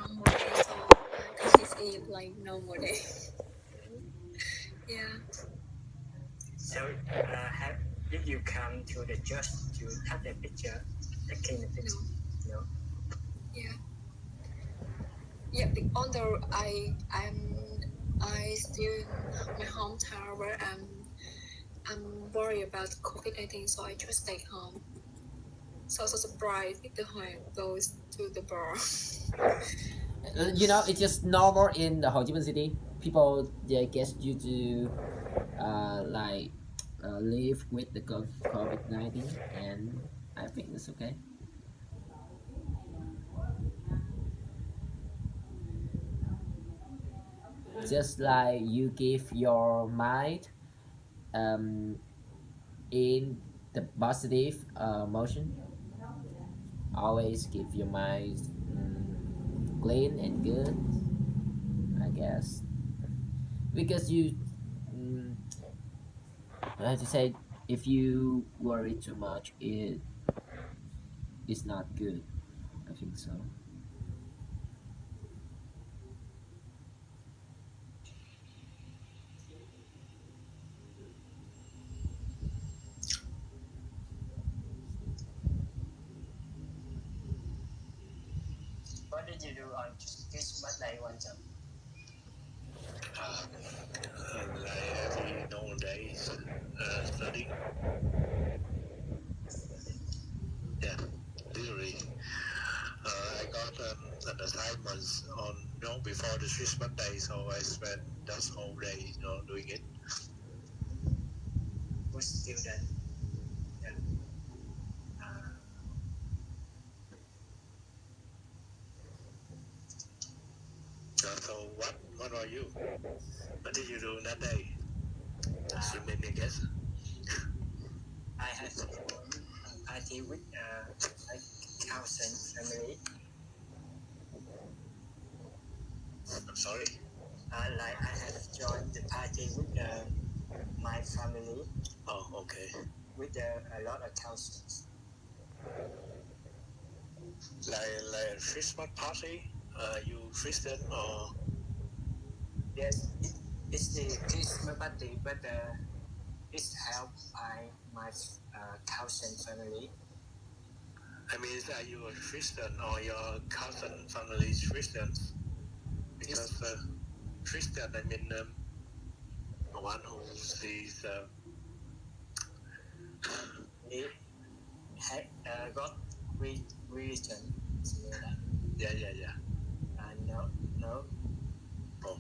no more day, so Christmas Eve like no more day. Yeah. So, did you come to the church to have the picture, taking the picture? No. Yeah. Yeah. Although I still in my hometown where I'm worried about COVID-19, so I just stay home. So surprised if the home goes to the bar. You know, it's just normal in the Ho Chi Minh City. People they get you to like live with the COVID-19, and I think it's okay. Just like you give your mind um, in the positive motion, always keep your mind clean and good, I guess, because you I have to say, if you worry too much, it is not good. I think so. What did you do on Christmas Day one time? Like every normal day, studying. Yeah, literally. I got an assignment on before the Christmas day, so I spent that whole day doing it. Good student. Yeah. So what are you? What did you do that day? Swimming, I guess. I had a party with my cousin family. I'm sorry. Like I had joined the party with my family. Oh, okay. With a lot of cousins. Like a Christmas party? You Christian or? Yes, it's the Christmas party, but it's held by my cousin family. I mean, are you a Christian or your cousin family is Christians? Because Christian, I mean, one who sees. He had got religion. Yeah. No. Oh.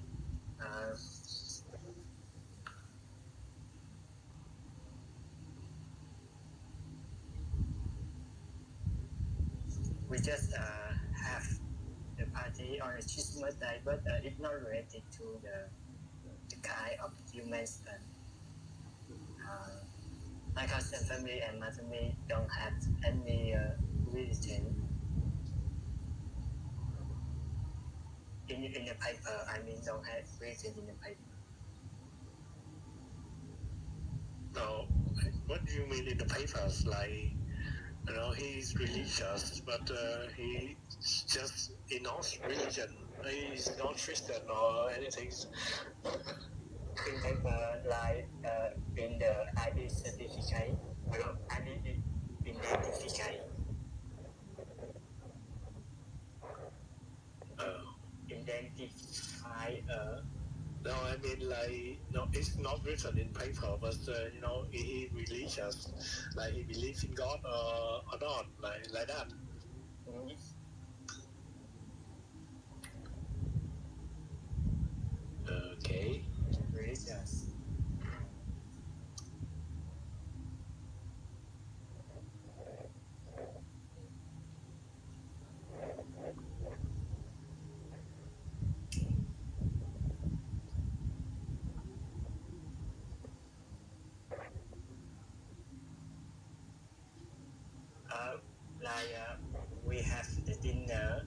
We just have the party on a Christmas day, but it's not related to the kind of humans. My cousin family and my family don't have any religion in the paper. I mean, don't have religion in the paper. No, what do you mean in the papers? Like, he's religious, but he just knows religion. He's not Christian or anything. In paper, like in the ID certificate, ID identification. Identify. No, I mean no, it's not written in paper, but he religious, like he believes in God or not, like that. Okay. Religious. We have the dinner,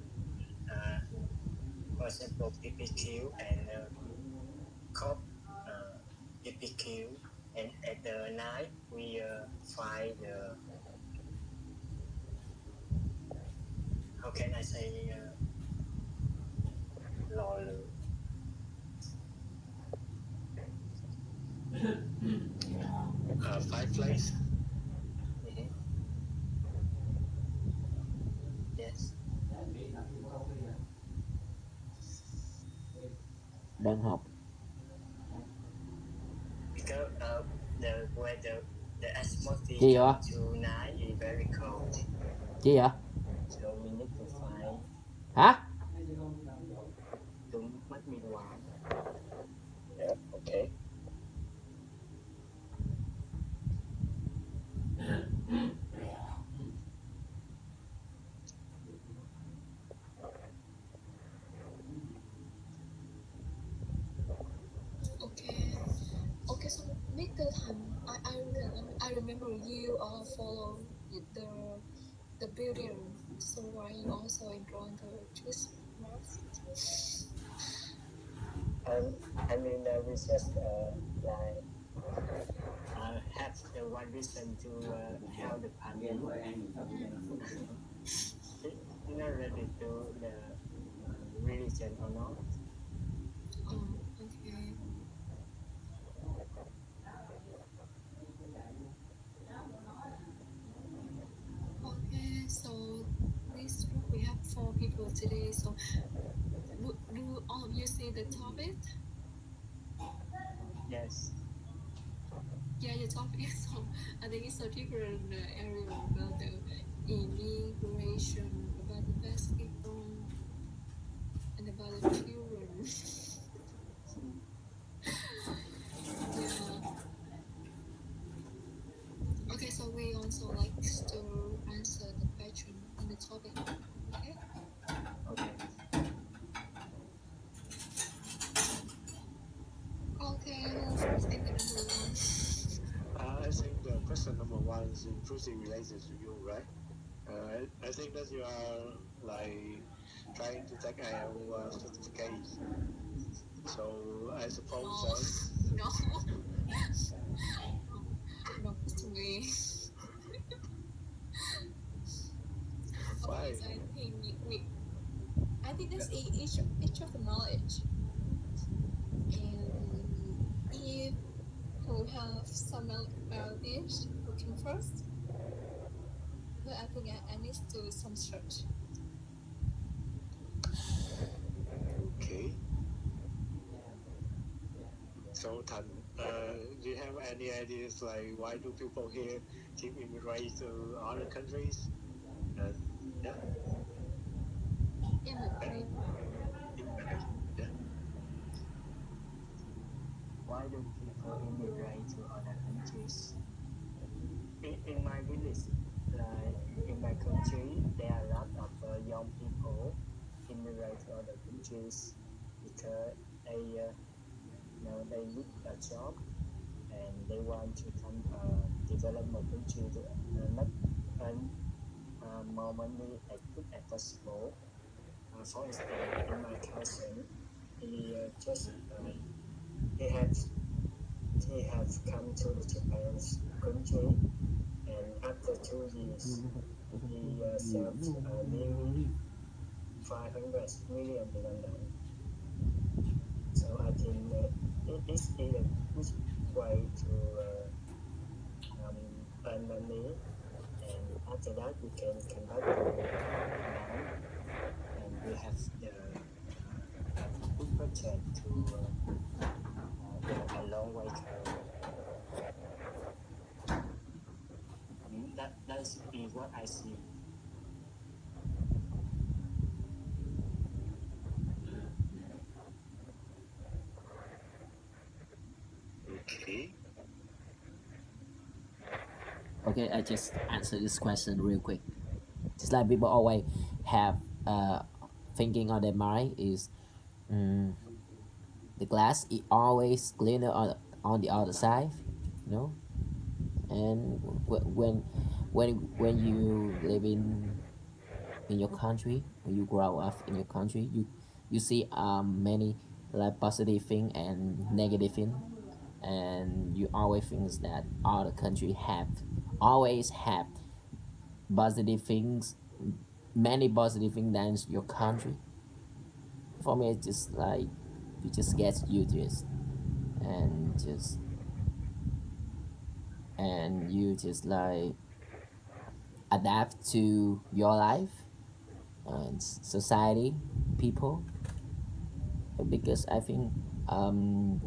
for example, BBQ and cook BBQ, and at the night we fry the. How can I say? Five place. Mhm. Yes. Đơn học. Because the weather, the atmosphere Chi vậy? tonight is very cold, Chi vậy? so we need to find Hả? to make me warm. Yeah. Okay. Okay. Okay, so Mr. Tan, I remember you follow the building, so why you also enjoy the Christmas? I mean, we just like have the one reason to have the party. You're not ready to the religion or not. Oh, okay. Okay, so this group we have 4 people today. So do all of you see the topic? Yes. Yeah, the topic. So I think it's a different area about the immigration, about the basketball, and about the children. Yeah. Okay, so we also like to answer the question in the topic. Okay. Okay. Okay. Who first think the number one? I think the question number one is closely related to you, right? I think that you are like trying to take IELTS certificate. So I suppose No, that no, no, to me. Okay, why? so I think that's each of the knowledge, and if who have some knowledge about this, who can first? But I think I need to do some search. Okay. So Tan, do you have any ideas like why do people here keep immigrating to other countries? Yeah, Immigrate. immigrate. Yeah. Why do people immigrate to other countries? In my village, like in my country, there are a lot of young people immigrate to other countries because they need a job and they want to come develop more country to make earn more money as quick as possible. For instance, in my cousin, he just he has he has come to the Japan's country, and after 2 years, he saved nearly 500 million in London. So I think it is a good way to earn money, and after that we can come back to London, and we have the good budget to a long way travel. That is what I see. Okay. Okay, I just answer this question real quick. Just like people always have thinking on their mind is mm, the glass is always cleaner on the other side, you know. And when you live in your country, when you grow up in your country, you see many like positive thing and negative thing, and you always think that other country have always have positive things, many positive things than your country. for me, it's just like you just get used to it, and just and you just like adapt to your life and society, people, because I think um,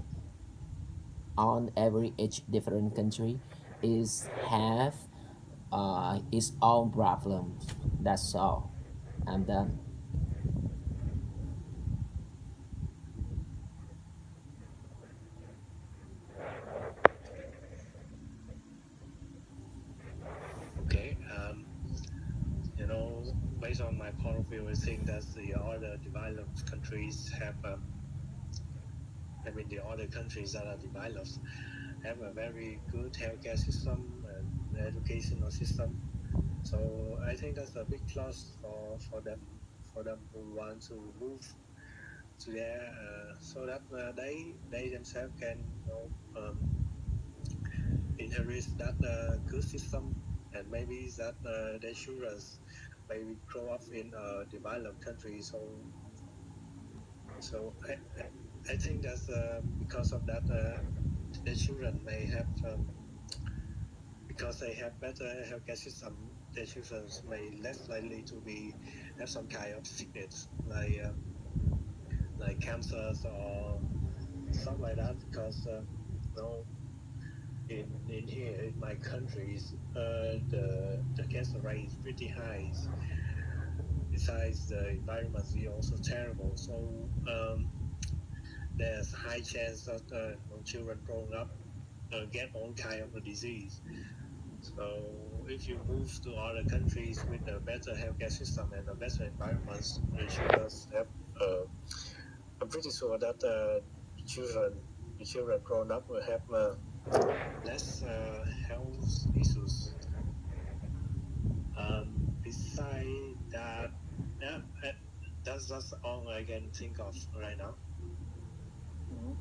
on every each different country is have its own problems. That's all. I'm done. Okay. You know, based on my point of view, I think that the other developed countries have, the other countries that are developed have a very good healthcare system and educational system. So I think that's a big plus for them who want to move to there, so that they themselves can, inherit that good system, and maybe that their children maybe grow up in a developed country. So I think that's because of that, their children may have, because they have better healthcare system, their children may less likely to be have some kind of sickness like cancers or stuff like that. Because you know, in here in my countries, the cancer rate is pretty high. Besides, the environment is also terrible. So there's a high chance that children growing up get all kind of a disease. So if you move to other countries with a better healthcare system and a better environment, the children have. Uh, I'm pretty sure that children, the children grown up will have less health issues. Beside that, yeah, that's all I can think of right now. Mhm.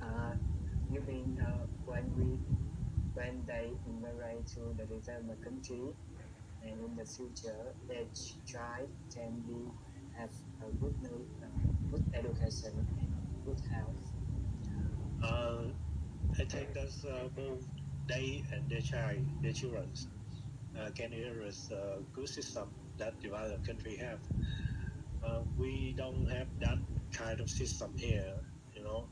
Uh, you mean when they immigrate to the developed country, and in the future their child can be have a good education and good health. Uh, I think that's both they and their children can inherit a good system that developed country have. We don't have that kind of system here. You know,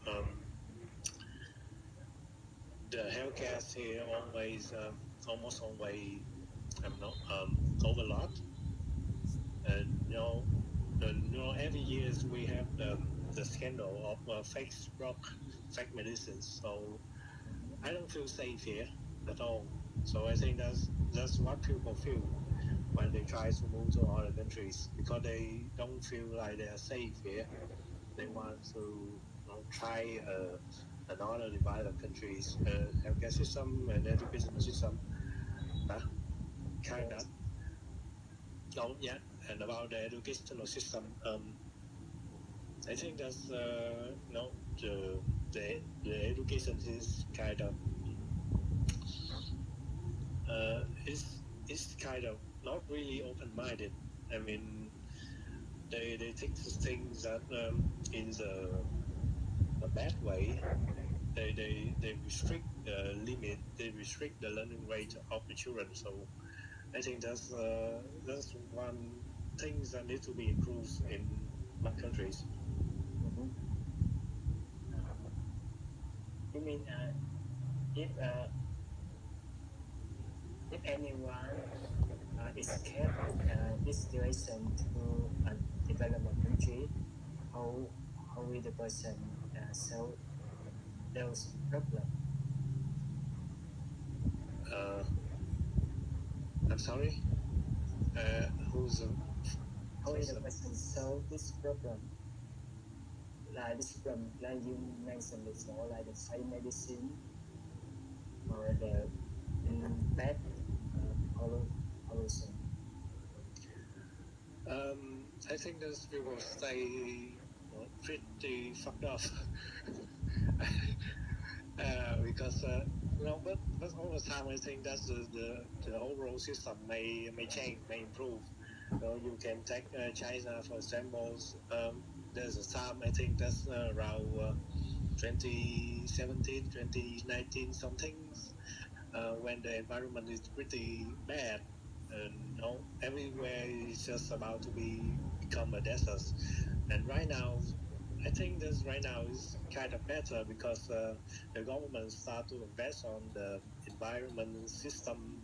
the healthcare here always, almost always, overload. And every years we have the scandal of fake medicines. So I don't feel safe here at all. So I think that's what people feel when they try to move to other countries, because they don't feel like they are safe here. They want to try another developed countries healthcare system and educational system. Uh, kind of. Yes. Oh yeah, and about the educational system, I think that's the the education is kind of is kind of not really open minded. I mean, they take the things that in the bad way. They restrict the limit. They restrict the learning rate of the children. So I think that's one thing that needs to be improved in my countries. Mhm. Uh, you mean if anyone escape this situation to a developed country, how how will the person solve those problems? Uh, I'm sorry. Who's the How will the person? person solve this problem? Like this problem, like you mentioned before, like the fake medicine or the bad pollution. I think those people stay pretty fucked up. Because but over time I think that's the overall system may change, may improve. You can take China for examples. There's a time, I think that's around 2017, 2019 something, when the environment is pretty bad. Everywhere is just about to become a desert. And right now, I think this right now is kind of better because the government start to invest on the environment system,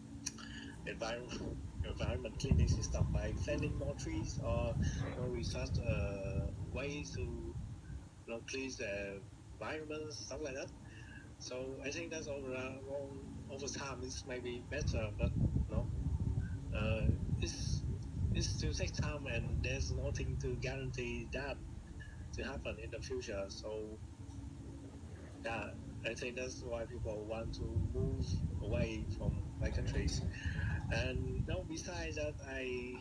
environment environment cleaning system by planting more trees or research ways to clean the environment, stuff like that. So I think that's over time it's maybe better, but no, uh, it's it still takes time, and there's nothing to guarantee that to happen in the future. So yeah, I think that's why people want to move away from my countries. And no, besides that, I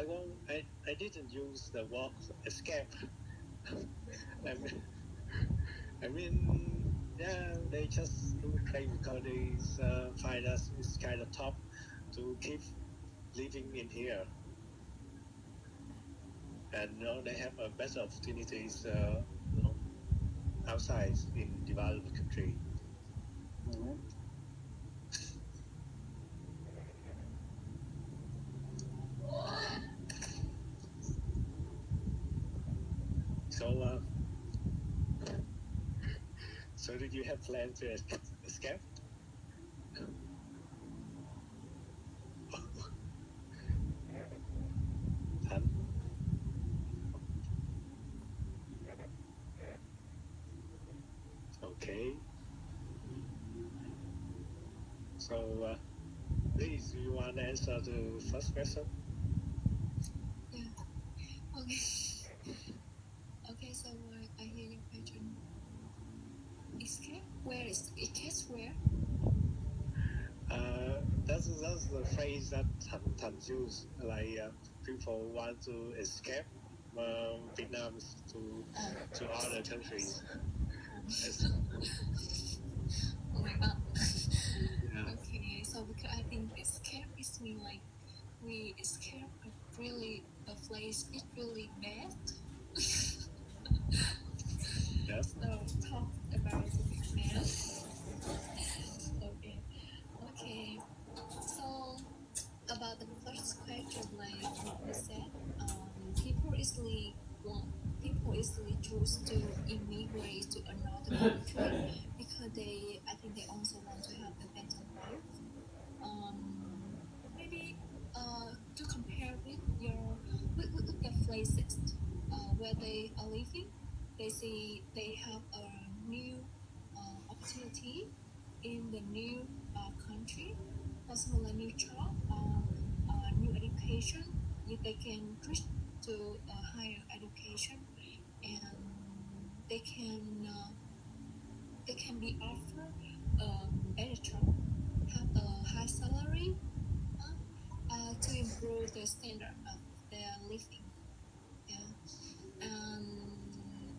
won't I didn't use the word escape. I mean, I mean yeah, they just immigrate because they find us it's kind of tough to keep living in here, and they have a better opportunities outside in developed country. Mhm. So so did you have plans to escape? Tan? Okay. So please, you want to answer the first question? Yeah. Okay. Okay. So I hear your question. Escape? Where is escape? Where? That's the phrase that Tan use. Like people want to escape Vietnam to other countries. Yes. Oh my god. Yeah. Okay. So because I think escape is mean like we escape a really a place. It's really bad. Yes. So talk about Vietnam. Okay. Okay. So about the first question, like what you said, people easily want people easily choose to immigrate to another country because I think they also want to have a better life. Maybe to compare with the places where they are living, they see they have a new opportunity in the new country, possible a new job or new education. If they can reach to a higher education, and they can uh, they can be offered a better job, have a high salary, to improve the standard of their living. Yeah.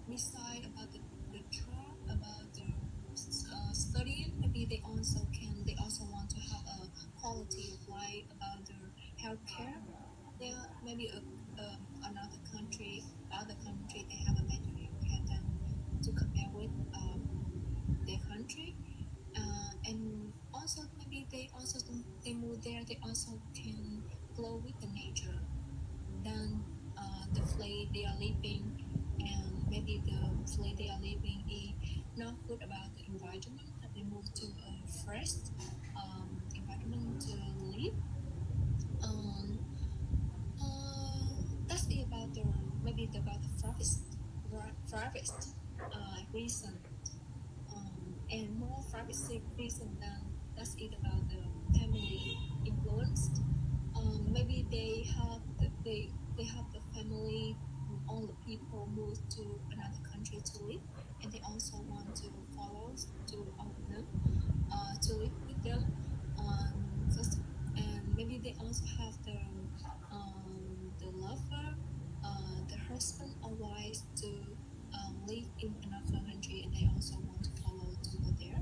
Beside about the job, about the studying, maybe they also want to have a quality of life about their healthcare. Yeah, maybe another country, other country, they have a better healthcare than to compare with their country. And also maybe they move there, they also can flow with the nature than the place they are living, and maybe the place they are living is not good about the environment that they move to a fresh environment to live. um, that's it about the maybe about the farthest reason, and more privacy reason than that's it about the family influence. Maybe they have the family, all the people move to another country to live, and they also want to follow to all of them, to live with them. First, and maybe they also have the lover, the husband or wife to live in another country, and they also want to follow to go there.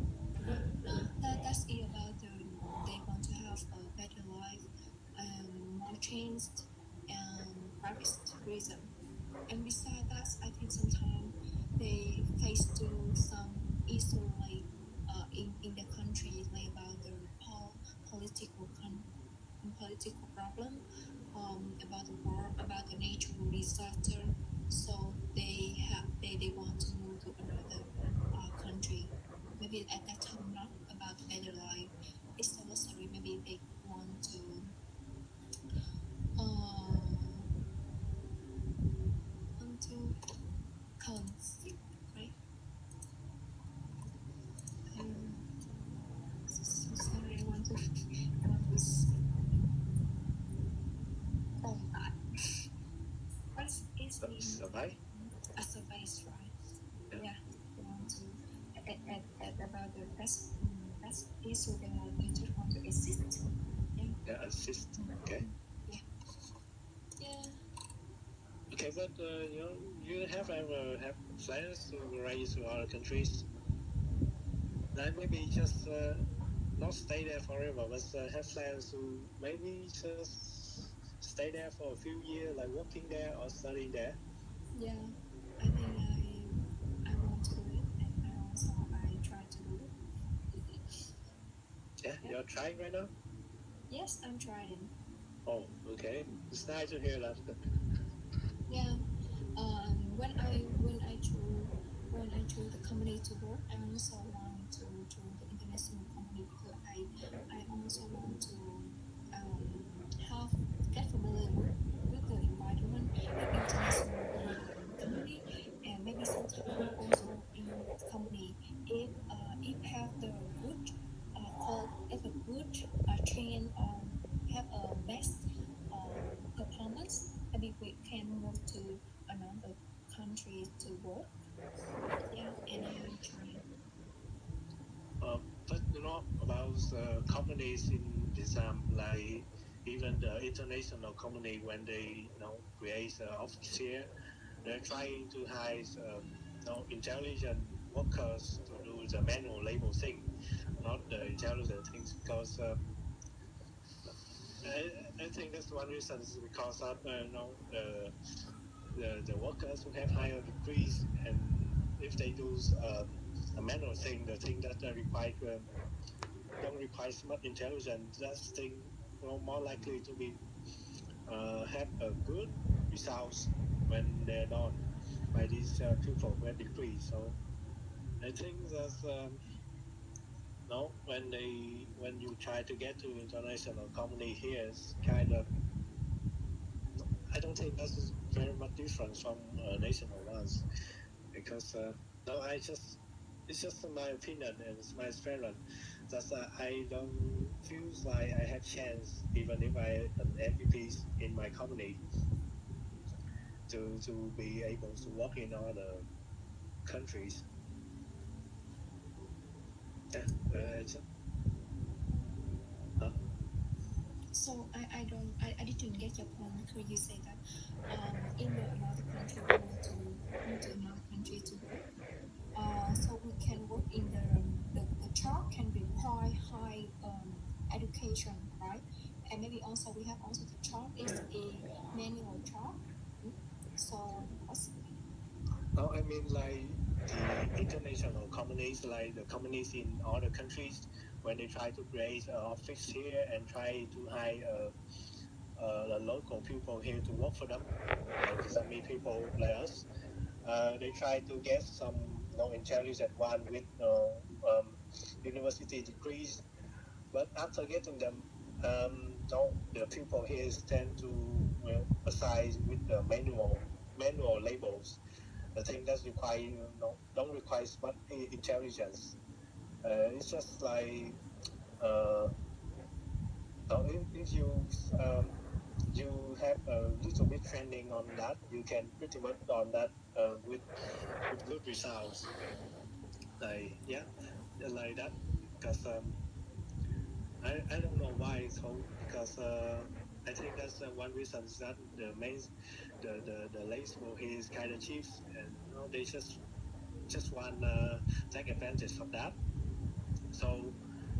That's it about them. They want to have a better life, more changed, private reason. And besides that, I think sometimes they face to some issue like in the country, like about the political political problem, about the war, about the natural disaster. So they want to move to another country. Maybe at that time not about better life. It's so sorry. Maybe they want to want to conflict, right? Um, so sorry. I want to that. What is the Survive. a survey, right? Yeah. Yeah, they want to about the best issue they just want to exist. Yeah. Yeah, assist. Okay. Yeah. Yeah. Okay, but you have ever have plans to raise to other countries? Like maybe just not stay there forever, but have plans to maybe just stay there for a few years, like working there or studying there. Yeah. I think I want to do it, and I try to do it. Yeah, Yeah. you're trying right now. Yes, I'm trying. Oh, okay. It's nice to hear that. Yeah. When I choose the company to work, I also want to join the international company because I also want to um, have get familiar with the environment in international company, and maybe sometime also in the company if have the good if a good train or have a best performance, maybe we can move to another country to work. Yeah, and I am trying. But about companies in Vietnam, like even the international company when they create an office here, they're trying to hire intelligent workers to do the manual label thing, not the intelligent things. Because I think that's one reason is because of the workers who have higher degrees, and if they do a manual thing, the thing that require don't require so much intelligence, that thing more likely to be have a good results when they're done by these people who have degrees. So I think that's no when you try to get to international company here, it's kind of I don't think that's very much different from national ones because no, it's just my opinion and it's my experience that I don't feel like I have chance even if I an MVP in my company to be able to work in other countries. Yeah, uh, So I don't I didn't get your point because you say that in the another country we want to move to another country to work. So we can work in the job can require high education, right? And maybe also we have also the job is a manual job. Mm. So what's no, I mean like the international companies, like the companies in other countries, when they try to create an office here and try to hire the local people here to work for them, like Vietnamese people like us, they try to get some intelligent one with university degrees, but after getting them, no, the people here tend to assign with the manual labels. The thing that require don't require much intelligence. It's just like uh, if you have a little bit training on that, you can pretty much on that with good results. Like yeah, like that. Because I don't know why it's so because I think that's one reason is that the main the late school he is kind of cheap and they just want take advantage of that. So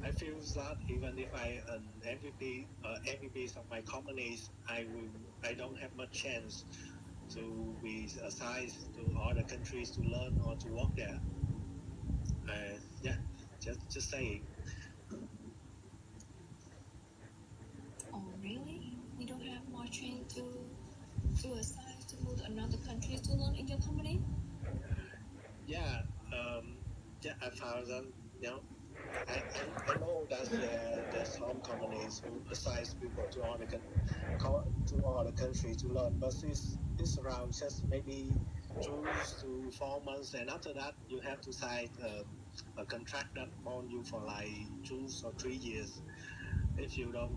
I feel that even if I an MVP MVPs of my companies, I will I don't have much chance to be assigned to other countries to learn or to work there. Yeah, just saying. Oh, really? You don't have more chance to assign to move to another country to learn in your company? Yeah, yeah. I found that you know I know that there's some companies who assign people to to other countries to learn, but it's around just maybe 2 to 4 months, and after that you have to sign a contract that bond you for like 2 or 3 years. If you don't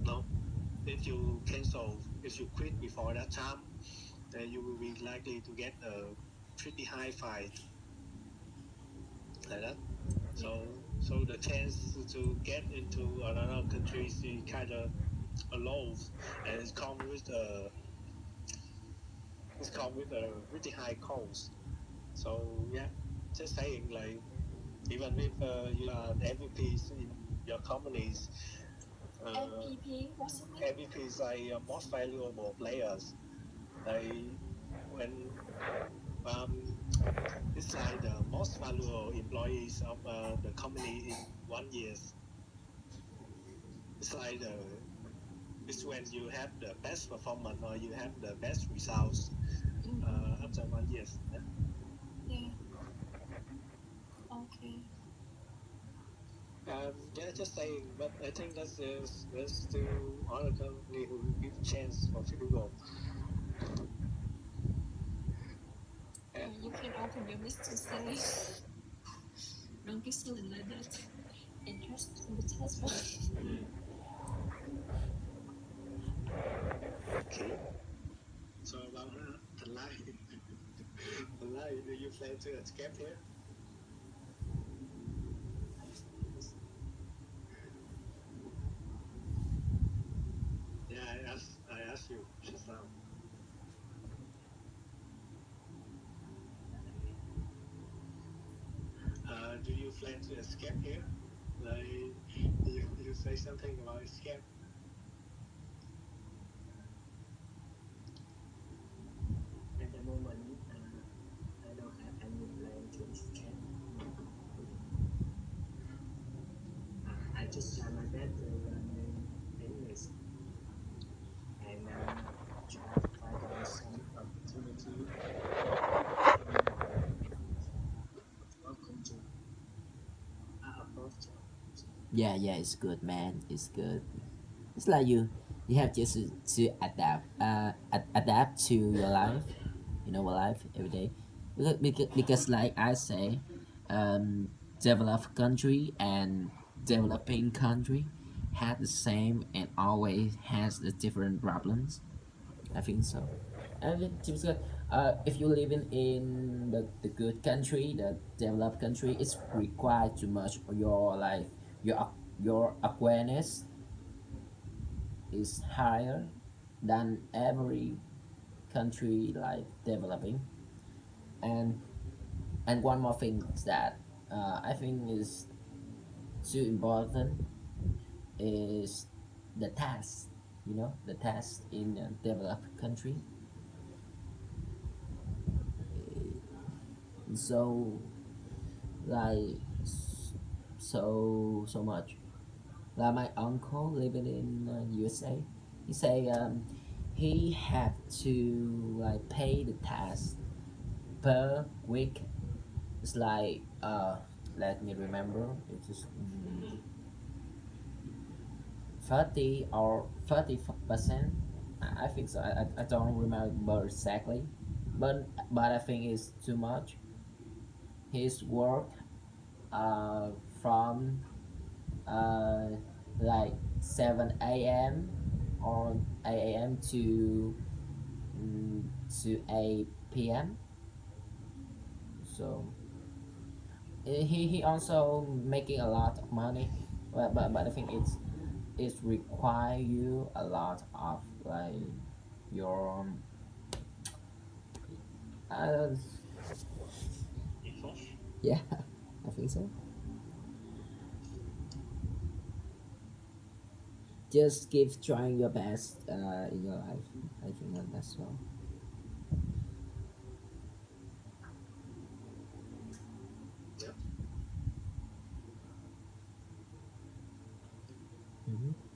know, if you cancel, if you quit before that time, then you will be likely to get a pretty high fine like that. Yeah. So the chance to get into another country is kind of low, and it's come with a really high cost. So yeah, just saying like even if you are an MVP in your companies, uh, MPP, what's it mean? MVP is like most valuable players. Like when um, it's like the most valuable employees of the company in 1 year. It's like it's when you have the best performance or you have the best results Mm-hmm. after 1 year. Yeah. Yeah. Okay. Yeah, just saying, but I think there's still other company who give chance for people. Yeah, You can open your lips to say, don't be silly like that. And trust the test one. okay. So about the lie, the lie, do you plan to escape here? Yeah, I asked you just now. Do you plan to escape here? Like you say something about escape. At the moment, I don't have any plan to escape. I just try my best to learn English and try to find out some opportunity in our country abroad. Yeah, yeah, it's good, man. It's good. It's like you have just to adapt, adapt to your life, your life every day, because like I say, um, developed country and developing country had the same and always has the different problems. I think so. And typically, if you live in the good country, the developed country, it's required too much of your life. Your awareness is higher than every country like developing. And one more thing that I think is too important is the task. The task in a developed country. So like so much. Like my uncle living in USA, he say he have to like pay the tax per week. It's like let me remember. It's just 30 or 30%. I think so. I don't remember exactly, but I think it's too much. His work uh from uh like 7 a.m. or 8 a.m. to 8 p.m. So he also making a lot of money, but I think it's require you a lot of like your uh, Info. yeah. I think so. just keep trying your best in your life. I think that that's all. Yeah. Hmm.